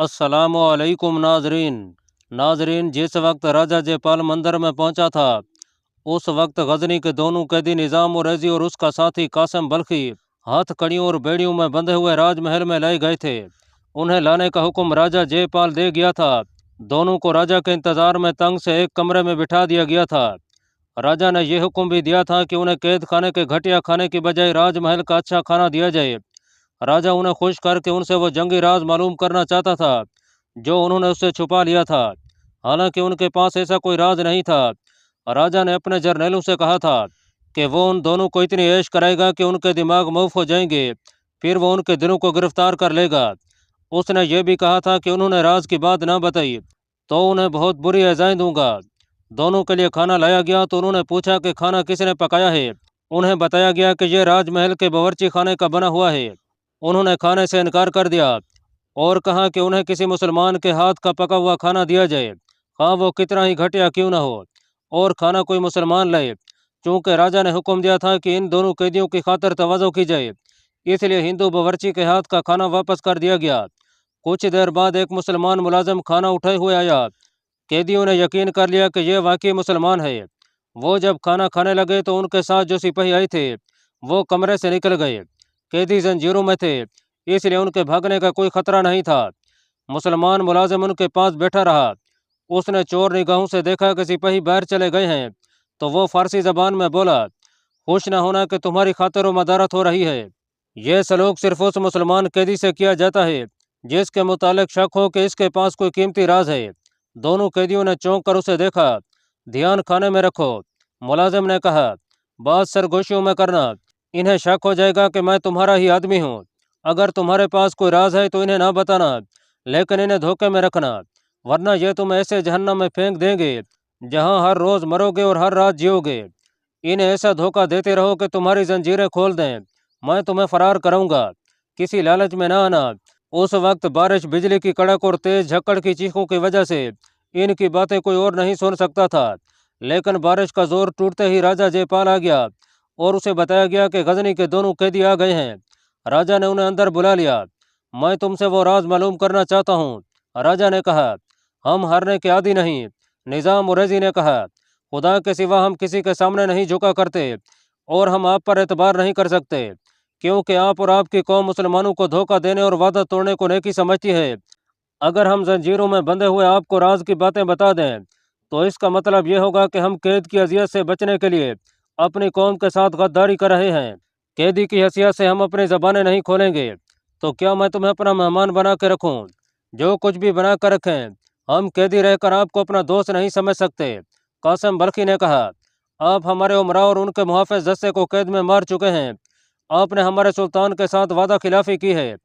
अस्सलामुअलैकुम नाजरीन, जिस वक्त राजा जयपाल मंदिर में पहुंचा था उस वक्त गजनी के दोनों कैदी निज़ाम उरैज़ी और उसका साथी कासिम बल्खी हाथ कड़ियों और बेड़ियों में बंधे हुए राजमहल में लाए गए थे। उन्हें लाने का हुक्म राजा जयपाल दे गया था। दोनों को राजा के इंतजार में तंग से एक कमरे में बिठा दिया गया था। राजा ने यह हुक्म भी दिया था कि उन्हें कैद खाने के घटिया खाने की बजाय राजमहल का अच्छा खाना दिया जाए। राजा उन्हें खुश करके उनसे वो जंगी राज मालूम करना चाहता था जो उन्होंने उससे छुपा लिया था। हालांकि उनके पास ऐसा कोई राज नहीं था। राजा ने अपने जर्नैलों से कहा था कि वो उन दोनों को इतनी ऐश कराएगा कि उनके दिमाग मौफ हो जाएंगे, फिर वो उनके दिलों को गिरफ्तार कर लेगा। उसने ये भी कहा था कि उन्होंने राज की बात ना बताई तो उन्हें बहुत बुरी सज़ाएं दूंगा। दोनों के लिए खाना लाया गया तो उन्होंने पूछा कि खाना किसने पकाया है। उन्हें बताया गया कि यह राजमहल के बावर्ची खाने का बना हुआ है। उन्होंने खाने से इनकार कर दिया और कहा कि उन्हें किसी मुसलमान के हाथ का पका हुआ खाना दिया जाए, हाँ वो कितना ही घटिया क्यों न हो, और खाना कोई मुसलमान लाए। चूँकि राजा ने हुक्म दिया था कि इन दोनों कैदियों की खातिर तवाज़ो की जाए, इसलिए हिंदू बावर्ची के हाथ का खाना वापस कर दिया गया। कुछ देर बाद एक मुसलमान मुलाजिम खाना उठाए हुए आया। कैदियों ने यकीन कर लिया कि यह वाकई मुसलमान है। वो जब खाना खाने लगे तो उनके साथ जो सिपाही आए थे वो कमरे से निकल गए। कैदी जंजीरों में थे, इसलिए उनके भागने का कोई खतरा नहीं था। मुसलमान मुलाजिम उनके पास बैठा रहा। उसने चोर निगाहों से देखा कि सिपाही बाहर चले गए हैं तो वो फारसी जबान में बोला, खुश न होना कि तुम्हारी खातिर मदारत हो रही है। यह सलूक सिर्फ उस मुसलमान कैदी से किया जाता है जिसके मुतालिक शक हो कि इसके पास कोई कीमती राज है। दोनों कैदियों ने चौंक कर उसे देखा। ध्यान खाने में रखो, मुलाजिम ने कहा, बात सरगोशियों में करना, इन्हें शक हो जाएगा कि मैं तुम्हारा ही आदमी हूँ। अगर तुम्हारे पास कोई राज है तो इन्हें ना बताना, लेकिन इन्हें धोखे में रखना, वरना ये तुम्हें ऐसे जहन्नम में फेंक देंगे जहाँ हर रोज मरोगे और हर रात जियोगे। इन्हें ऐसा धोखा देते रहो कि तुम्हारी जंजीरें खोल दें, मैं तुम्हें फरार करूंगा। किसी लालच में ना आना। उस वक्त बारिश, बिजली की कड़क और तेज झक्कड़ की चीखों की वजह से इनकी बातें कोई और नहीं सुन सकता था। लेकिन बारिश का जोर टूटते ही राजा जयपाल आ गया और उसे बताया गया कि गजनी के दोनों कैदी आ गए हैं। राजा ने उन्हें अंदर बुला लिया। मैं तुमसे वो राज मालूम करना चाहता हूँ, राजा ने कहा। हम हारने के आदी नहीं, निज़ाम उरैज़ी ने कहा। खुदा के सिवा हम किसी के सामने नहीं झुका करते और हम आप पर एतबार नहीं कर सकते, क्योंकि आप और आपकी कौम मुसलमानों को धोखा देने और वादा तोड़ने को नेकी समझती है। अगर हम जंजीरों में बंधे हुए आपको राज की बातें बता दें तो इसका मतलब यह होगा कि हम कैद की अजियत से बचने के लिए अपनी कौम के साथ गद्दारी कर रहे हैं। कैदी की हैसियत से हम अपनी ज़बानें नहीं खोलेंगे। तो क्या मैं तुम्हें अपना मेहमान बना के रखूं? जो कुछ भी बना कर रखें, हम कैदी रहकर आपको अपना दोस्त नहीं समझ सकते, कासिम बल्खी ने कहा। आप हमारे उमरा और उनके मुहाफ़िज़ दस्ते को कैद में मार चुके हैं। आपने हमारे सुल्तान के साथ वादा खिलाफ़ी की है।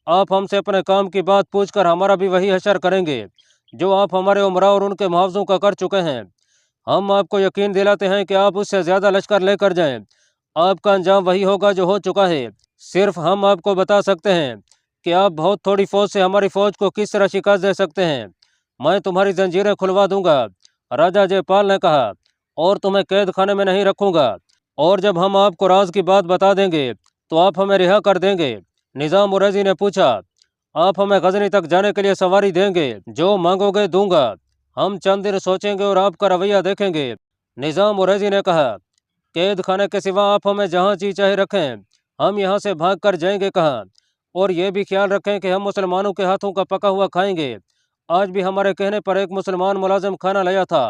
आप हमसे अपने काम की बात पूछकर हमारा भी वही हशर करेंगे जो आप हमारे उमरा और उनके मुआवजों का कर चुके हैं। हम आपको यकीन दिलाते हैं कि आप उससे ज़्यादा लश्कर लेकर जाएं, आपका अंजाम वही होगा जो हो चुका है। सिर्फ हम आपको बता सकते हैं कि आप बहुत थोड़ी फौज से हमारी फौज को किस तरह शिकस्त दे सकते हैं। मैं तुम्हारी जंजीरें खुलवा दूंगा, राजा जयपाल ने कहा, और तुम्हें कैद खाने में नहीं रखूंगा। और जब हम आपको राज की बात बता देंगे तो आप हमें रिहा कर देंगे। निज़ाम उरैज़ी ने पूछा, आप हमें गजनी तक जाने के लिए सवारी देंगे? जो मांगोगे दूंगा। हम चंद दिन सोचेंगे और आपका रवैया देखेंगे, निज़ाम उरैज़ी ने कहा। कैद खाने के सिवा आप हमें जहाँ जी चाहे रखें, हम यहाँ से भाग कर जाएंगे कहाँ? और ये भी ख्याल रखें कि हम मुसलमानों के हाथों का पका हुआ खाएंगे। आज भी हमारे कहने पर एक मुसलमान मुलाजिम खाना लाया था।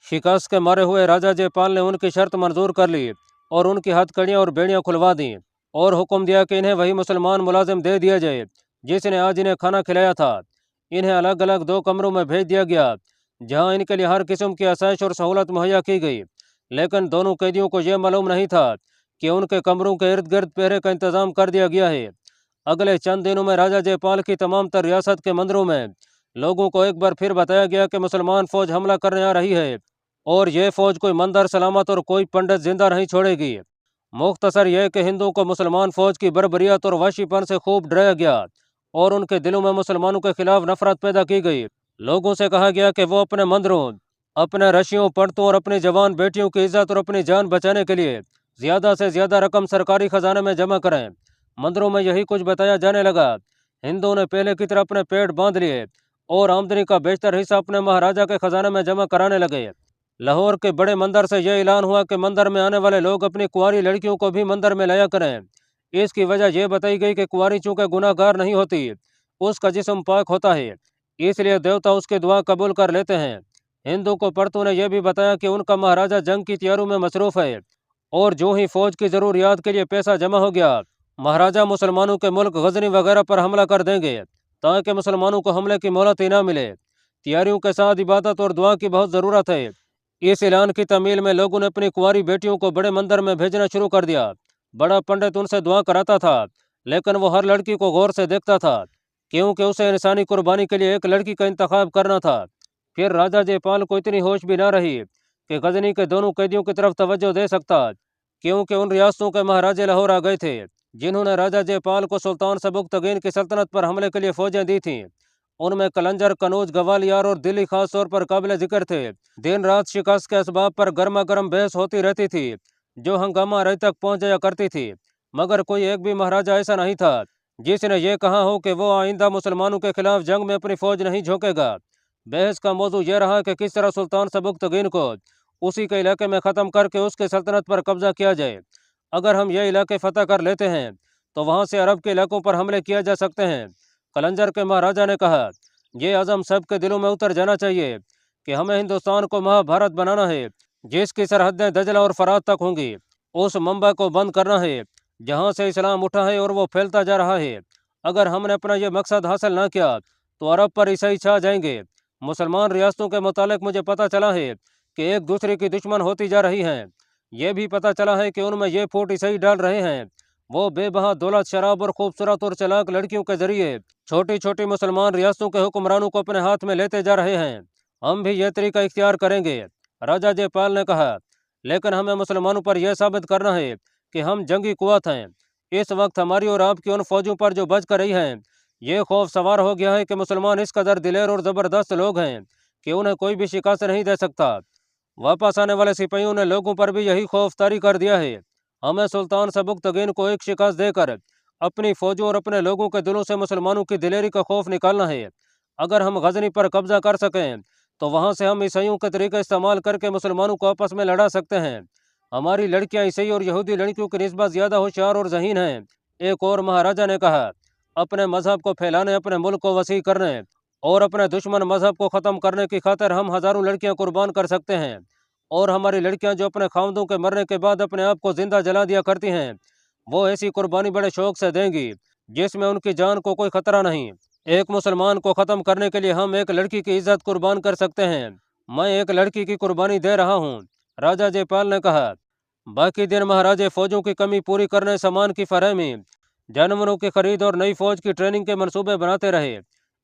शिकस्त के मारे हुए राजा जयपाल ने उनकी शर्त मंजूर कर ली और उनकी हथकड़ियाँ और बेड़ियाँ खुलवा दी और हुक्म दिया कि इन्हें वही मुसलमान मुलाजिम दे दिया जाए जिसने आज इन्हें खाना खिलाया था। इन्हें अलग अलग 2 कमरों में भेज दिया गया जहाँ इनके लिए हर किस्म की आसाइश और सहूलत मुहैया की गई। लेकिन दोनों कैदियों को यह मालूम नहीं था कि उनके कमरों के इर्द गिर्द पहरे का इंतजाम कर दिया गया है। अगले चंद दिनों में राजा जयपाल की तमाम तर रियासत के मंदिरों में लोगों को एक बार फिर बताया गया कि मुसलमान फौज हमला करने आ रही है और यह फौज कोई मंदिर सलामत और कोई पंडित जिंदा नहीं छोड़ेगी। मुख्तसर यह कि हिंदुओं को मुसलमान फौज की बर्बरियत और वहशीपन से खूब डराया गया और उनके दिलों में मुसलमानों के खिलाफ नफरत पैदा की गई। लोगों से कहा गया कि वो अपने मंदिरों, अपने रशियों, पंडितों और अपनी जवान बेटियों की इज्जत और अपनी जान बचाने के लिए ज़्यादा से ज़्यादा रकम सरकारी खजाने में जमा करें। मंदिरों में यही कुछ बताया जाने लगा हिंदुओं ने पहले की तरह अपने पेट बांध लिए और आमदनी का बेशतर हिस्सा अपने महाराजा के खजाने में जमा कराने लगे। लाहौर के बड़े मंदिर से यह ऐलान हुआ कि मंदिर में आने वाले लोग अपनी कुंवारी लड़कियों को भी मंदिर में लाया करें। इसकी वजह यह बताई गई कि कुंवारी चूंकि गुनाहगार नहीं होती, उसका जिस्म पाक होता है, इसलिए देवता उसकी दुआ कबूल कर लेते हैं। हिंदू को परतू ने यह भी बताया कि उनका महाराजा जंग की तैयारियों में मसरूफ है और जो ही फौज की जरूरियात के लिए पैसा जमा हो गया, महाराजा मुसलमानों के मुल्क गजनी वगैरह पर हमला कर देंगे ताकि मुसलमानों को हमले की मोहलत ही ना मिले। तैयारियों के साथ इबादत और दुआ की बहुत ज़रूरत है। इस ऐलान की तमील में लोगों ने अपनी कुंवारी बेटियों को बड़े मंदिर में भेजना शुरू कर दिया। बड़ा पंडित उनसे दुआ कराता था, लेकिन वो हर लड़की को गौर से देखता था क्योंकि उसे इंसानी कुर्बानी के लिए एक लड़की का इंतखाब करना था। फिर राजा जयपाल को इतनी होश भी ना रही कि गजनी के दोनों कैदियों की तरफ तवज्जो दे सकता, क्योंकि उन रियासतों के महाराजे लाहौर आ गए थे जिन्होंने राजा जयपाल को सुल्तान सबुकतगीन की सल्तनत पर हमले के लिए फौजें दी थीं। उनमें कलंजर, कनौज, ग्वालियर और दिल्ली खास तौर पर काबिल जिक्र थे। दिन रात शिकस्त के असबाब पर गर्मा गर्म बहस होती रहती थी जो हंगामा रह तक पहुंच जाया करती थी, मगर कोई एक भी महाराजा ऐसा नहीं था जिसने ये कहा हो कि वो आइंदा मुसलमानों के खिलाफ जंग में अपनी फौज नहीं झोंकेगा। बहस का मौजू यह रहा कि किस तरह सुल्तान सबुकतगीन को उसी के इलाके में ख़त्म करके उसके सल्तनत पर कब्जा किया जाए। अगर हम ये इलाके फतह कर लेते हैं तो वहाँ से अरब के इलाकों पर हमले किए जा सकते हैं। कलंजर के महाराजा ने कहा, ये अज़म सबके दिलों में उतर जाना चाहिए कि हमें हिंदुस्तान को महाभारत बनाना है जिसकी सरहदें दजला और फरात तक होंगी। उस मंबा को बंद करना है जहाँ से इस्लाम उठा है और वो फैलता जा रहा है। अगर हमने अपना ये मकसद हासिल ना किया तो अरब पर ईसाई छा जाएंगे। मुसलमान रियासतों के मुतालिक मुझे पता चला है कि एक दूसरे की दुश्मन होती जा रही हैं। ये भी पता चला है कि उनमें ये फूट ईसाई डाल रहे हैं। वो बेबहा दौलत, शराब और खूबसूरत और चालाक लड़कियों के जरिए छोटी छोटी मुसलमान रियासतों के हुक्मरानों को अपने हाथ में लेते जा रहे हैं। हम भी यह तरीका इख्तियार करेंगे, राजा जयपाल ने कहा, लेकिन हमें मुसलमानों पर यह साबित करना है कि हम जंगी कुव्वत हैं। इस वक्त हमारी और आपकी उन फौजों पर जो बच कर रही हैं, ये खौफ सवार हो गया है कि मुसलमान इस कदर दिलेर और ज़बरदस्त लोग हैं कि उन्हें कोई भी शिकस्त नहीं दे सकता। वापस आने वाले सिपाहियों ने लोगों पर भी यही खौफ तारी कर दिया है। हमें सुल्तान सबुकतगीन को एक शिकस्त देकर अपनी फौजों और अपने लोगों के दिलों से मुसलमानों की दिलेरी का खौफ निकालना है। अगर हम गजनी पर कब्जा कर सकें तो वहाँ से हम ईसाइयों के तरीके इस्तेमाल करके मुसलमानों को आपस में लड़ा सकते हैं। हमारी लड़कियाँ ईसाई और यहूदी लड़कियों की निस्बत ज़्यादा होशियार और ज़हीन हैं। एक और महाराजा ने कहा, अपने मजहब को फैलाने, अपने मुल्क को वसी करने और अपने दुश्मन मजहब को ख़त्म करने की खातिर हम हज़ारों लड़कियाँ कुर्बान कर सकते हैं। और हमारी लड़कियाँ जो अपने खामदों के मरने के बाद अपने आप को जिंदा जला दिया करती हैं, वो ऐसी कुर्बानी बड़े शौक से देंगी जिसमें उनकी जान को कोई खतरा नहीं। एक मुसलमान को ख़त्म करने के लिए हम एक लड़की की इज्जत कुर्बान कर सकते हैं। मैं एक लड़की की कुर्बानी दे रहा हूँ, राजा जयपाल ने कहा। बाकी दिन महाराजे फौजों की कमी पूरी करने, सामान की फरहमी, जानवरों की खरीद और नई फौज की ट्रेनिंग के मंसूबे बनाते रहे।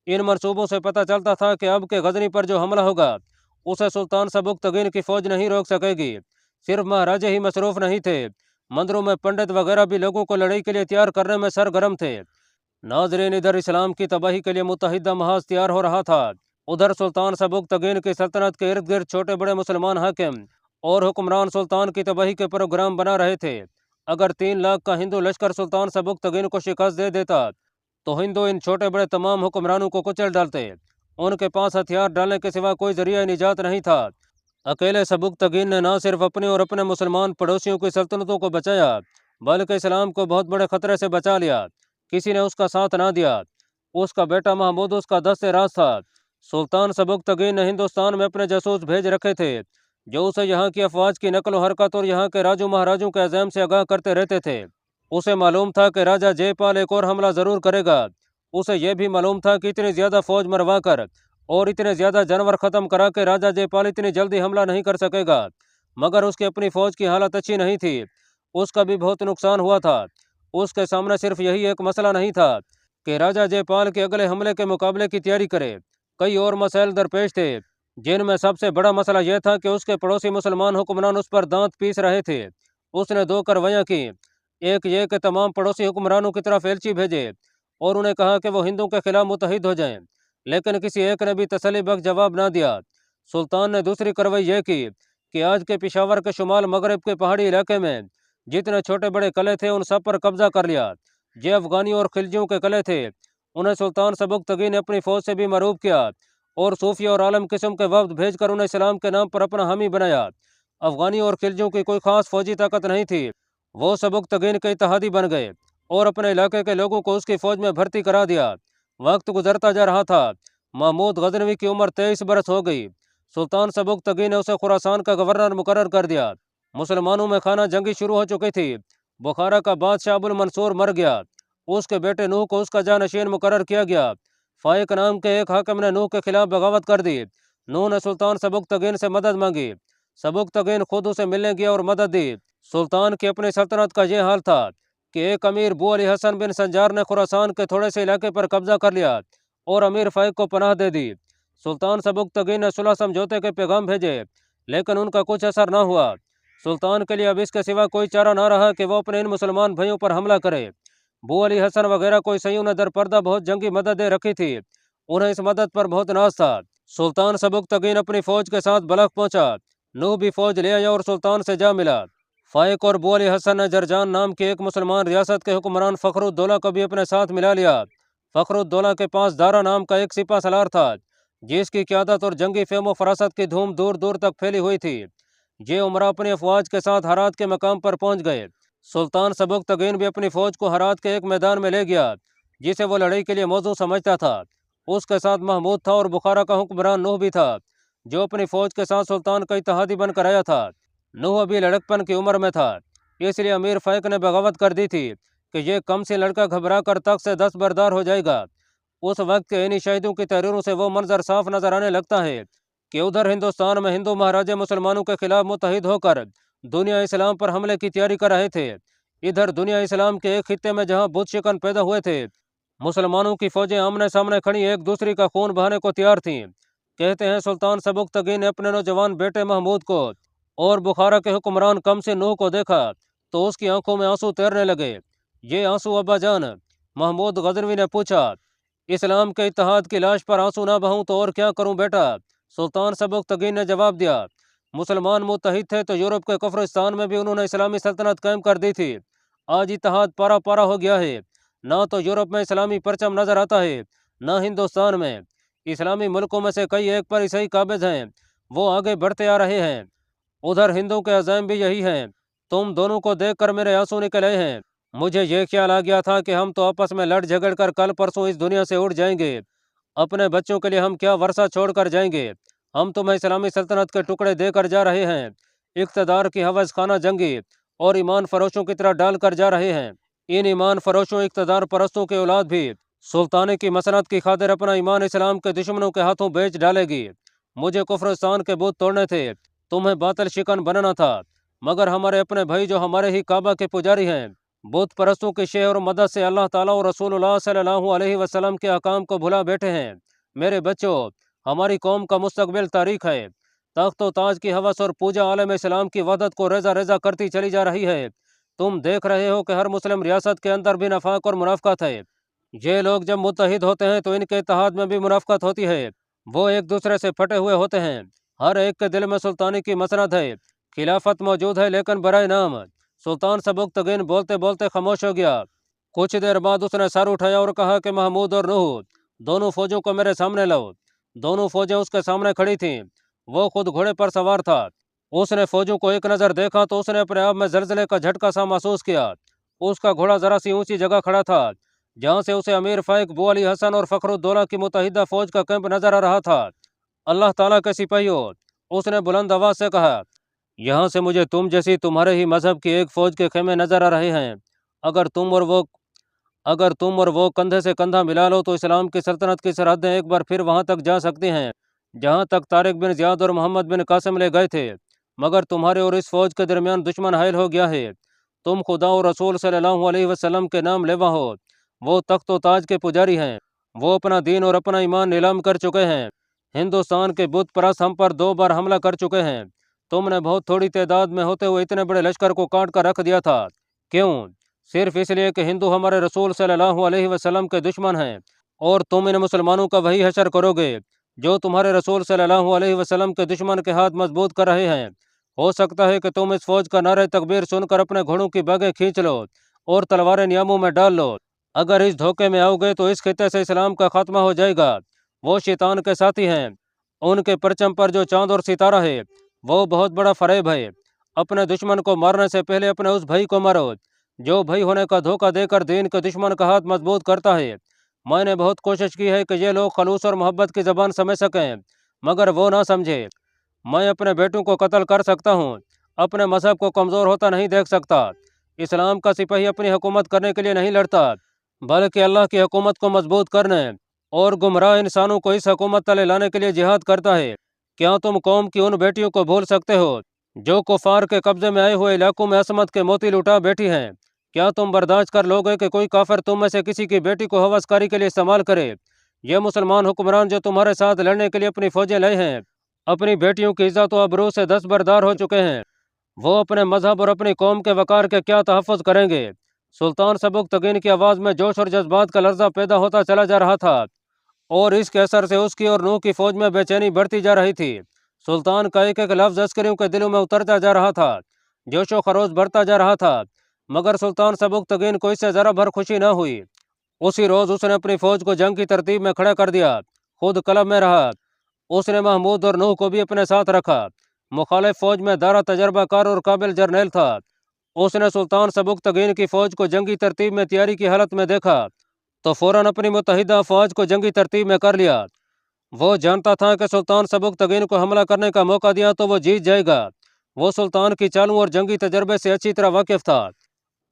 इन मंसूबों से पता चलता था कि अब के गजनी पर जो हमला होगा उसे सुल्तान सबुकतगीन की फौज नहीं रोक सकेगी। सिर्फ महाराजे ही मसरूफ नहीं थे, मंदिरों में पंडित वगैरह भी लोगों को लड़ाई के लिए तैयार करने में सरगर्म थे। नाजरीन, इधर इस्लाम की तबाही के लिए मुतहिदा महाज तैयार हो रहा था, उधर सुल्तान सबुकतगीन की सल्तनत के इर्द गिर्द छोटे बड़े मुसलमान हाकिम और हुक्मरान सुल्तान की तबाही के प्रोग्राम बना रहे थे। अगर 3 लाख का हिंदू लश्कर सुल्तान सबुकतगीन को शिकस्त दे देता तो हिंदू इन छोटे बड़े तमाम हुक्मरानों को कुचल डालते। उनके पास हथियार डालने के सिवा कोई जरिया निजात नहीं था। अकेले सबुकतगीन ने न सिर्फ अपने और अपने मुसलमान पड़ोसियों की सल्तनतों को बचाया, बल्कि इस्लाम को बहुत बड़े खतरे से बचा लिया। किसी ने उसका साथ ना दिया। उसका बेटा महमूद उसका दस्ते राज था। सुल्तान सबुकतगीन ने हिंदुस्तान में अपने जासूस भेज रखे थे जो उसे यहाँ की अफवाज की नकल हरकत और यहाँ के राजू महाराजों के अज़ैम से आगाह करते रहते थे। उसे मालूम था कि राजा जयपाल एक और हमला ज़रूर करेगा। उसे यह भी मालूम था कि इतनी ज़्यादा फौज मरवा कर और इतने ज़्यादा जानवर ख़त्म करा के राजा जयपाल इतनी जल्दी हमला नहीं कर सकेगा। मगर उसकी अपनी फ़ौज की हालत अच्छी नहीं थी, उसका भी बहुत नुकसान हुआ था। उसके सामने सिर्फ यही एक मसला नहीं था कि राजा जयपाल के अगले हमले के मुकाबले की तैयारी करे, कई और मसाइल दरपेश थे, जिनमें सबसे बड़ा मसला यह था कि उसके पड़ोसी मुसलमान हुक्मरान उस पर दांत पीस रहे थे। उसने 2 कार्रवाइयाँ की। एक ये कि तमाम पड़ोसी हुक्मरानों की तरफ एलची भेजे और उन्हें कहा कि वो हिंदुओं के खिलाफ मुतहिद हो जाएं, लेकिन किसी एक ने भी तसल्ली बख्श जवाब ना दिया। सुल्तान ने दूसरी कार्रवाई यह की कि आज के पिशावर के शुमाल मगरब के पहाड़ी इलाके में जितने छोटे बड़े किले थे उन सब पर कब्जा कर लिया। ये अफगानी और खिलजियों के किले थे उन्हें सुल्तान सबुकतगी ने अपनी फौज से भी मरूब किया और सूफी और आलम किस्म के वफ्द भेजकर उन्हें इस्लाम के नाम पर अपना हामी बनाया। अफगानी और खिलजियों की कोई खास फौजी ताकत नहीं थी। वो सबुकतगीन के इत्तेहादी बन गए और अपने इलाके के लोगों को उसकी फौज में भर्ती करा दिया। वक्त गुजरता जा रहा था। महमूद गजनवी की उम्र 23 बरस हो गई। सुल्तान सबुकतगी ने उसे खुरासान का गवर्नर मुकर्रर कर दिया। मुसलमानों में खाना जंगी शुरू हो चुकी थी। बुखारा का बादशाह अबुल मंसूर मर गया। उसके बेटे नूह को उसका जानशीन मुकर्रर किया गया। फाइक नाम के एक हाकिम ने नूह के खिलाफ बगावत कर दी। नूह ने सुल्तान सबुकतगीन से मदद मांगी। सबुकतगीन खुद उसे मिलने गया और मदद दी। सुल्तान की अपनी सल्तनत का यह हाल था कि एक अमीर बू अली हसन बिन संजार ने खुरासान के थोड़े से इलाके पर कब्जा कर लिया और अमीर फाइक को पनाह दे दी। सुल्तान सबुकतगीन ने सुलह समझौते के पैगाम भेजे, लेकिन उनका कुछ असर न हुआ। सुल्तान के लिए अब इसके सिवा कोई चारा न रहा कि वो अपने इन मुसलमान भाइयों पर हमला करे। बू अली हसन वगैरह कोई सईयों ने दरपर्दा बहुत जंगी मदद दे रखी थी। उन्हें इस मदद पर बहुत नाज था। सुल्तान सबुकतगीन अपनी फौज के साथ बलख पहुंचा। नूह भी फौज ले आया और सुल्तान से जा मिला। फाइक और बू अली हसन ने जरजान नाम की एक मुसलमान रियासत के हुक्मरान फखरुद्दौला को भी अपने साथ मिला लिया। फखरुद्दौला के पास दारा नाम का एक सिपा सलार था, जिसकी क़यादत और जंगी फेम व फरासत की धूम दूर दूर तक फैली हुई थी। ये उमरा अपनी अफवाज के साथ हरात के मकाम पर पहुंच गए। सुल्तान सबुकतगीन भी अपनी फौज को हरात के एक मैदान में ले गया, जिसे वो लड़ाई के लिए मौजू समझता था। उसके साथ महमूद था और बुखारा का हुक्मरान नूह भी था, जो अपनी फौज के साथ सुल्तान का इत्तेहादी बनकर आया था। नूह अभी लड़कपन की उम्र में था, इसलिए अमीर फाइक ने बगावत कर दी थी कि ये कम से लड़का घबरा कर तख्त से दस्तबरदार हो जाएगा। उस वक्त के इन्हीं शहीदों की तहरीरों से वो मंजर साफ नजर आने लगता है कि उधर हिंदुस्तान में हिंदू महाराजे मुसलमानों के खिलाफ मुत्तहिद होकर दुनिया इस्लाम पर हमले की तैयारी कर रहे थे। इधर दुनिया इस्लाम के एक खित्ते में जहां बुत शिकन पैदा हुए थे, मुसलमानों की फौजें आमने सामने खड़ी एक दूसरी का खून बहाने को तैयार थीं। कहते हैं सुल्तान सबुकतगी ने अपने नौजवान बेटे महमूद को और बुखारा के हुक्मरान कमसे नूह को देखा तो उसकी आंखों में आंसू तैरने लगे। ये आंसू अब्बा जान? महमूद गजनवी ने पूछा। इस्लाम के इत्तेहाद की लाश पर आंसू ना बहूं तो और क्या करूं बेटा? सुल्तान सबुकतगी ने जवाब दिया। मुसलमान मुत्तहिद थे तो यूरोप के कफ्रिस्तान में भी उन्होंने इस्लामी सल्तनत कायम कर दी थी। आज इत्तेहाद पारा पारा हो गया है। ना तो यूरोप में इस्लामी परचम नजर आता है, ना हिंदुस्तान में। इस्लामी मुल्कों में से कई एक पर ईसाई काबिज हैं, वो आगे बढ़ते आ रहे हैं। उधर हिंदुओं के अज़ाइम भी यही हैं। तुम दोनों को देखकर मेरे आंसू निकल आए हैं। मुझे ये ख्याल आ गया था कि हम तो आपस में लड़ झगड़ कर कल परसों इस दुनिया से उड़ जाएंगे। अपने बच्चों के लिए हम क्या वर्षा छोड़ कर जाएंगे। हम तुम्हें इस्लामी सल्तनत के टुकड़े देकर जा रहे हैं, इक़्तिदार की हवस खाना जंगी और ईमान फरोशों की तरह डाल कर जा रहे हैं। इन ईमान फरोशों इक़्तिदार परस्तों की औलाद भी सुल्तानी की मसनत की खातिर अपना ईमान इस्लाम के दुश्मनों के हाथों बेच डालेगी। मुझे कुफ्रिस्तान के बुत तोड़ने थे, तुम्हें बातिल शिकन बनना था, मगर हमारे अपने भाई जो हमारे ही काबा के पुजारी हैं, बुत परस्तों की शेह और मदद से अल्लाह ताला और रसूलुल्लाह सल्लल्लाहु अलैहि वसल्लम के अहकाम को भुला बैठे हैं। मेरे बच्चों, हमारी कौम का मुस्तकबिल तारीख है। तख्त व ताज की हवस और पूजा आलम इस्लाम की वहदत को रेजा रेजा करती चली जा रही है। तुम देख रहे हो कि हर मुस्लिम रियासत के अंदर भी नफाक और मुनाफकत है। ये लोग जब मुत्तहिद होते हैं तो इनके इत्तेहाद में भी मुनाफकत होती है। वो एक दूसरे से फटे हुए होते हैं। हर एक के दिल में सुल्तानी की मसनद है, खिलाफत मौजूद है, लेकिन बराए नाम। सुल्तान सबुकतगीन बोलते बोलते खामोश हो गया। कुछ देर बाद उसने सर उठाया और कहा कि महमूद और नूह, दोनों फौजों को मेरे सामने लाओ। दोनों फौजें उसके सामने खड़ी थीं। वो खुद घोड़े पर सवार था। उसने फौजों को एक नज़र देखा तो उसने अपने आप में जलजले का झटका सा महसूस किया। उसका घोड़ा जरा सी ऊंची जगह खड़ा था, जहाँ से उसे अमीर फाइक, बू अली हसन और फखरुद्दौला की मुत्तहिदा फौज का कैंप नजर आ रहा था। अल्लाह ताला के सिपाहियों, उसने बुलंद आवाज से कहा, यहाँ से मुझे तुम जैसी तुम्हारे ही मजहब की एक फौज के खेमे नजर आ रहे हैं। अगर तुम और वो कंधे से कंधा मिला लो तो इस्लाम की सल्तनत की सरहदें एक बार फिर वहाँ तक जा सकती हैं जहाँ तक तारिक बिन ज़ियाद और मोहम्मद बिन कासिम ले गए थे। मगर तुम्हारे और इस फौज के दरमियान दुश्मन हायल हो गया है। तुम खुदा और रसूल सल्लल्लाहु अलैहि वसल्लम के नाम लेवा हो। वो तख्त व ताज के पुजारी हैं। वो अपना दीन और अपना ईमान नीलाम कर चुके हैं। हिंदुस्तान के बुत परस्त हम पर 2 बार हमला कर चुके हैं। तुमने बहुत थोड़ी तादाद में होते हुए इतने बड़े लश्कर को काट कर रख दिया था। क्यों? सिर्फ इसलिए कि हिंदू हमारे रसूल सल्लल्लाहु अलैहि वसल्लम के दुश्मन हैं। और तुम इन मुसलमानों का वही हशर करोगे जो तुम्हारे रसूल सल्लल्लाहु अलैहि वसल्लम के दुश्मन के हाथ मजबूत कर रहे हैं। हो सकता है कि तुम इस फौज का नारे तकबीर सुनकर अपने घोड़ों की बागें खींच लो और तलवारें नियामों में डाल लो। अगर इस धोखे में आओगे तो इस खित्ते से इस्लाम का खात्मा हो जाएगा। वो शैतान के साथी हैं, उनके परचम पर जो चांद और सितारा है वो बहुत बड़ा फरेब है। अपने दुश्मन को मारने से पहले अपने उस भाई को मारो जो भाई होने का धोखा देकर दीन के दुश्मन का हाथ मजबूत करता है। मैंने बहुत कोशिश की है कि ये लोग खलूस और मोहब्बत की ज़बान समझ सकें, मगर वो ना समझे। मैं अपने बेटों को कत्ल कर सकता हूँ, अपने मजहब को कमज़ोर होता नहीं देख सकता। इस्लाम का सिपाही अपनी हुकूमत करने के लिए नहीं लड़ता, बल्कि अल्लाह की हुकूमत को मजबूत करने और गुमराह इंसानों को इस हुकूमत तले लाने के लिए जिहाद करता है। क्या तुम कौम की उन बेटियों को भूल सकते हो जो कुफार के कब्जे में आए हुए इलाकों में असमत के मोती लुटा बैठी हैं? क्या तुम बर्दाश्त कर लोगे कि कोई काफिर तुम में से किसी की बेटी को हवसकारी के लिए इस्तेमाल करे? ये मुसलमान हुक्मरान जो तुम्हारे साथ लड़ने के लिए अपनी फौजें लाए हैं, अपनी बेटियों की इज्जत व अबरू से दस्तबरदार हो चुके हैं। वो अपने मजहब और अपनी कौम के वकार के क्या तहफ़्फ़ुज़ करेंगे? सुल्तान सबुकतगीन की आवाज़ में जोश और जज्बात का लर्जा पैदा होता चला जा रहा था, और इसके असर से उसकी और नूह की फौज में बेचैनी बढ़ती जा रही थी। सुल्तान का एक एक लफ्ज़ अस्करियों के दिलों में उतरता जा रहा था, जोशो खरोश बढ़ता जा रहा था, मगर सुल्तान सबुकतगीन को इससे ज़रा भर खुशी न हुई। उसी रोज़ उसने अपनी फौज को जंग की तरतीब में खड़ा कर दिया, खुद कलब में रहा। उसने महमूद और नूह को भी अपने साथ रखा। मुखालिफ फौज में दारा तजर्बाकार और काबिल जर्नैल था। उसने सुल्तान सबुकतगीन की फौज को जंगी तरतीब में तैयारी की हालत में देखा तो फौरन अपनी मुतहिदा फौज को जंगी तरतीब में कर लिया। वो जानता था कि सुल्तान सबुकतगीन को हमला करने का मौका दिया तो वो जीत जाएगा। वो सुल्तान की चालों और जंगी तजर्बे से अच्छी तरह वाकिफ था।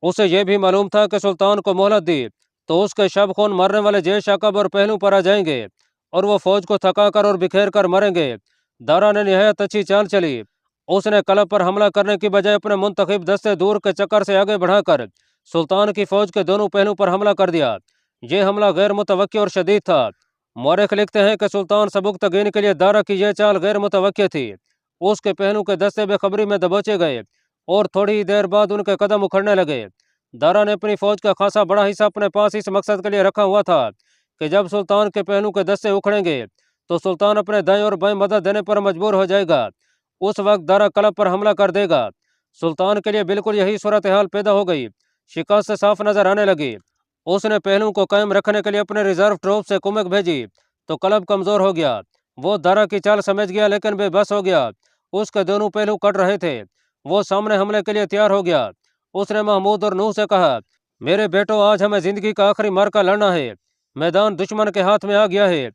उसे यह भी मालूम था कि सुल्तान को मोहलत दी तो उसके शब खून मारने वाले जैश अकब और पहलू पर आ जाएंगे और वो फौज को थका कर और बिखेर कर मरेंगे। दारा ने निहायत अच्छी चाल चली। उसने कलब पर हमला करने की बजाय अपने मुंतखब दस्ते दूर के चक्कर से आगे बढ़ाकर सुल्तान की फौज के दोनों पहलू पर हमला कर दिया। ये हमला गैर मुतवक्की और शदीद था। मौरख लिखते हैं कि सुल्तान सबुकतगीन के लिए दारा की यह चाल गैर मुतवक्की थी। उसके पहलू के दस्ते बेखबरी में दबोचे गए और थोड़ी ही देर बाद उनके कदम उखड़ने लगे। दारा ने अपनी फौज का खासा बड़ा हिस्सा अपने पास इस मकसद के लिए रखा हुआ था कि जब सुल्तान के पहलू के दस्ते उखड़ेंगे तो सुल्तान अपने दाएं और बाएं मदद देने पर मजबूर हो जाएगा। उस वक्त दारा कलब पर हमला कर देगा। सुल्तान के लिए बिल्कुल यही सूरत हाल पैदा हो गई। शिकस्त साफ नजर आने लगी। उसने पहलू को कायम रखने के लिए अपने रिजर्व ट्रूप से कुमक भेजी तो कलब कमजोर हो गया। वो दारा की चाल समझ गया लेकिन बेबस हो गया। उसके दोनों पहलू कट रहे थे। वो सामने हमले के लिए तैयार हो गया। उसने महमूद और नूह से कहा, मेरे बेटो, आज हमें जिंदगी का आखिरी मार्का लड़ना है। मैदान दुश्मन के हाथ में आ गया है।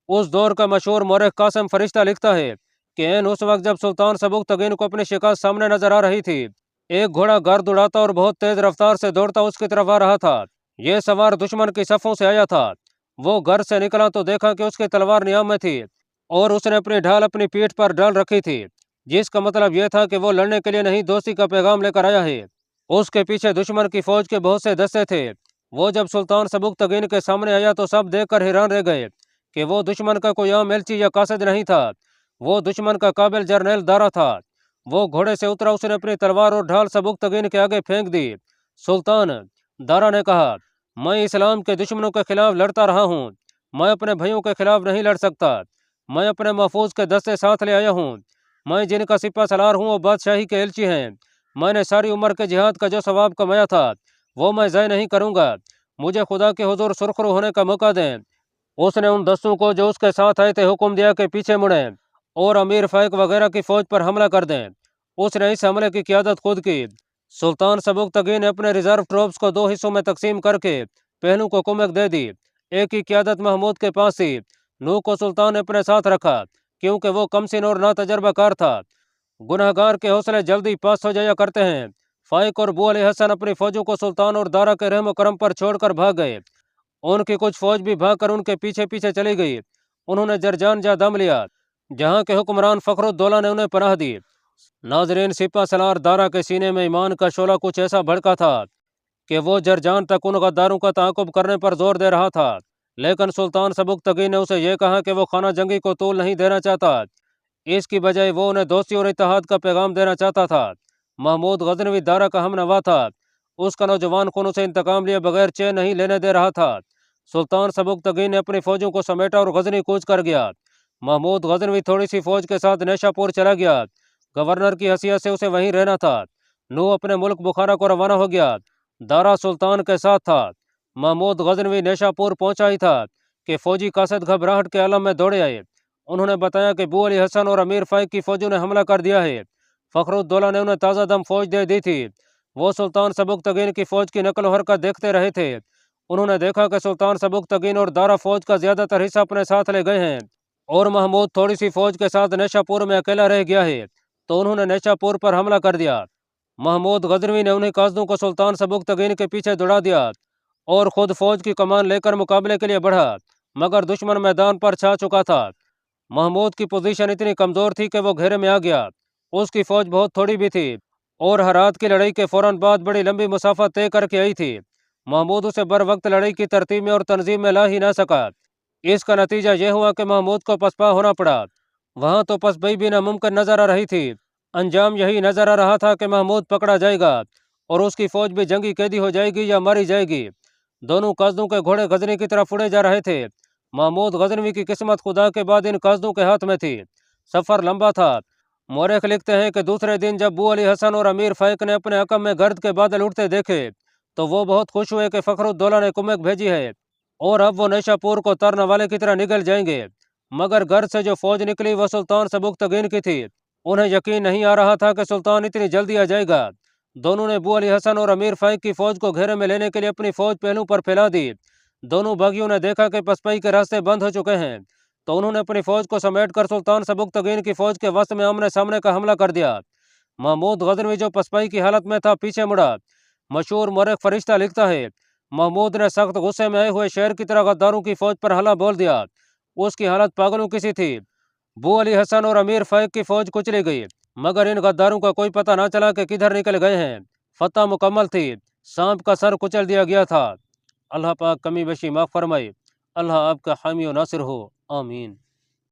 उस दौर का मशहूर मौरख कासिम फरिश्ता लिखता है कि ऐन उस वक्त जब सुल्तान सबुकतगीन को अपनी शिकस्त सामने नजर आ रही थी, एक घोड़ा गर्द उड़ाता और बहुत तेज रफ्तार से दौड़ता उसकी तरफ आ रहा था। यह सवार दुश्मन की सफों से आया था। वो घर से निकला तो देखा कि उसकी तलवार नियाम में थी और उसने अपनी ढाल अपनी पीठ पर डाल रखी थी, जिसका मतलब यह था कि वो लड़ने के लिए नहीं, दोस्ती का पैगाम लेकर आया है। उसके पीछे दुश्मन की फौज के बहुत से दस्ते थे। वो जब सुल्तान सबुकतगीन के सामने आया तो सब देखकर हैरान रह गए कि वो दुश्मन का कोई आम एलची या कासिद नहीं था। वो दुश्मन का काबिल जर्नैल दारा था। वो घोड़े से उतरा, उसने अपनी तलवार और ढाल सबुकतगीन के आगे फेंक दी। सुल्तान, दारा ने कहा, मैं इस्लाम के दुश्मनों के खिलाफ लड़ता रहा हूँ। मैं अपने भाइयों के खिलाफ नहीं लड़ सकता। मैं अपने महफूज के दस्ते साथ ले आया हूँ। मैं जिनका सिपा सलार हूँ वो बादशाही के एलची हैं। मैंने सारी उम्र के जिहाद का जो सवाब कमाया था वो मैं ज़ाय नहीं करूँगा। मुझे खुदा के हुजूर सुरखरू होने का मौका दें। उसने उन दस्तों को जो उसके साथ आए थे हुक्म दिया कि पीछे मुड़ें और अमीर फाइक वगैरह की फौज पर हमला कर दें। उसने इस हमले की क़ियादत खुद की। सुल्तान सबुकतगीन ने अपने रिजर्व ट्रूप्स को दो हिस्सों में तकसीम करके पहलू को कुमक दे दी। एक ही क़ियादत महमूद के पास थी। नूह को सुल्तान ने अपने साथ रखा क्योंकि वो कमसिन और ना तजर्बाकार था। गुनहगार के हौसले जल्दी पास हो जाया करते हैं। फाइक और बू अली हसन अपनी फौजों को सुल्तान और दारा के रहम करम पर छोड़कर भाग गए। उनकी कुछ फौज भी भागकर उनके पीछे पीछे चली गई। उन्होंने जरजान जा दम लिया, जहाँ के हुक्मरान फखरुद्दौला ने उन्हें पनाह दी। नाजरीन, सिपा सलार दारा के सीने में ईमान का शोला कुछ ऐसा भड़का था कि वो जरजान तक उन गद्दारों का ताक़ुब करने पर जोर दे रहा था। लेकिन सुल्तान सबुकतगीन ने उसे यह कहा कि वो खाना जंगी को तूल नहीं देना चाहता। इसकी बजाय वो उन्हें दोस्ती और इत्तेहाद का पैगाम देना चाहता था। महमूद गजनवी दारा का हमनवा था। उसका नौजवान खून उसे इंतकाम लिए बगैर चैन नहीं लेने दे रहा था। सुल्तान सबुकतगीन ने अपनी फौजों को समेटा और गजनी कूच कर गया। महमूद गजनवी थोड़ी सी फौज के साथ नेशापुर चला गया। गवर्नर की हैसियत से उसे वहीं रहना था। नूह अपने मुल्क बुखारा को रवाना हो गया। दारा सुल्तान के साथ था। महमूद गजनवी नेशापुर पहुंचा ही था कि फौजी कासद घबराहट के आलम में दौड़े आए। उन्होंने बताया कि बू अली हसन और अमीर फाइक की फौजों ने हमला कर दिया है। फखरुद्दौला ने उन्हें ताज़ा दम फौज दे दी थी। वो सुल्तान सबुकतगीन की फौज की नकल हरकत देखते रहे थे। उन्होंने देखा कि सुल्तान सबुकतगीन और दारा फौज का ज्यादातर हिस्सा अपने साथ ले गए हैं और महमूद थोड़ी सी फौज के साथ नेशापुर में अकेला रह गया है, तो उन्होंने नेशापुर पर हमला कर दिया। महमूद गजनवी ने उन्हीं कासदों को सुल्तान सबुकतगीन के पीछे दौड़ा दिया और खुद फौज की कमान लेकर मुकाबले के लिए बढ़ा, मगर दुश्मन मैदान पर छा चुका था। महमूद की पोजीशन इतनी कमजोर थी कि वो घेरे में आ गया। उसकी फौज बहुत थोड़ी भी थी और हरात की लड़ाई के फौरन बाद बड़ी लंबी मुसाफा तय करके आई थी। महमूद उसे बर वक्त लड़ाई की तरतीब में और तंजीम में ला ही ना सका। इसका नतीजा यह हुआ कि महमूद को पसपा होना पड़ा। वहां तो पसपई भी नामुमकिन नजर आ रही थी। अंजाम यही नजर आ रहा था कि महमूद पकड़ा जाएगा और उसकी फौज भी जंगी कैदी हो जाएगी या मारी जाएगी। दोनों कासदों के घोड़े गजनी की तरफ उड़े जा रहे थे। महमूद गजनवी की किस्मत खुदा के बाद इन कासदों के हाथ में थी। सफर लंबा था। मौरख लिखते हैं कि दूसरे दिन जब बू अली हसन और अमीर फाइक ने अपने हकम में गर्द के बादल उठते देखे तो वो बहुत खुश हुए कि फखरुद्दौला ने कुमक भेजी है और अब वो नेशापुर को तरने वाले की तरह निकल जाएंगे। मगर गर्द से जो फौज निकली वह सुल्तान सबुकतगीन की थी। उन्हें यकीन नहीं आ रहा था कि सुल्तान इतनी जल्दी आ जाएगा। दोनों ने बू अली हसन और अमीर फाइक की फौज को घेरे में लेने के लिए अपनी फौज पहलू पर फैला दी। दोनों बागियों ने देखा कि पसपई के रास्ते बंद हो चुके हैं, तो उन्होंने अपनी फौज को समेटकर सुल्तान सबुकतगीन की फौज के वस्त में आमने सामने का हमला कर दिया। महमूद गजनवी जो पसपाई की हालत में था पीछे मुड़ा। मशहूर मौरख फरिश्ता लिखता है, महमूद ने सख्त गुस्से में आए हुए शेर की तरह गद्दारों की फौज पर हला बोल दिया। उसकी हालत पागलों की सी थी। बू अली हसन और अमीर फाइक की फौज कुचली गई, मगर इन गद्दारों का कोई पता ना चला कि किधर निकल गए हैं। फतह मुकम्मल थी। सांप का सर कुचल दिया गया था। अल्लाह पाक कमी बेशी माफ फरमाए। अल्लाह आपका हामी और नासिर हो। आमीन।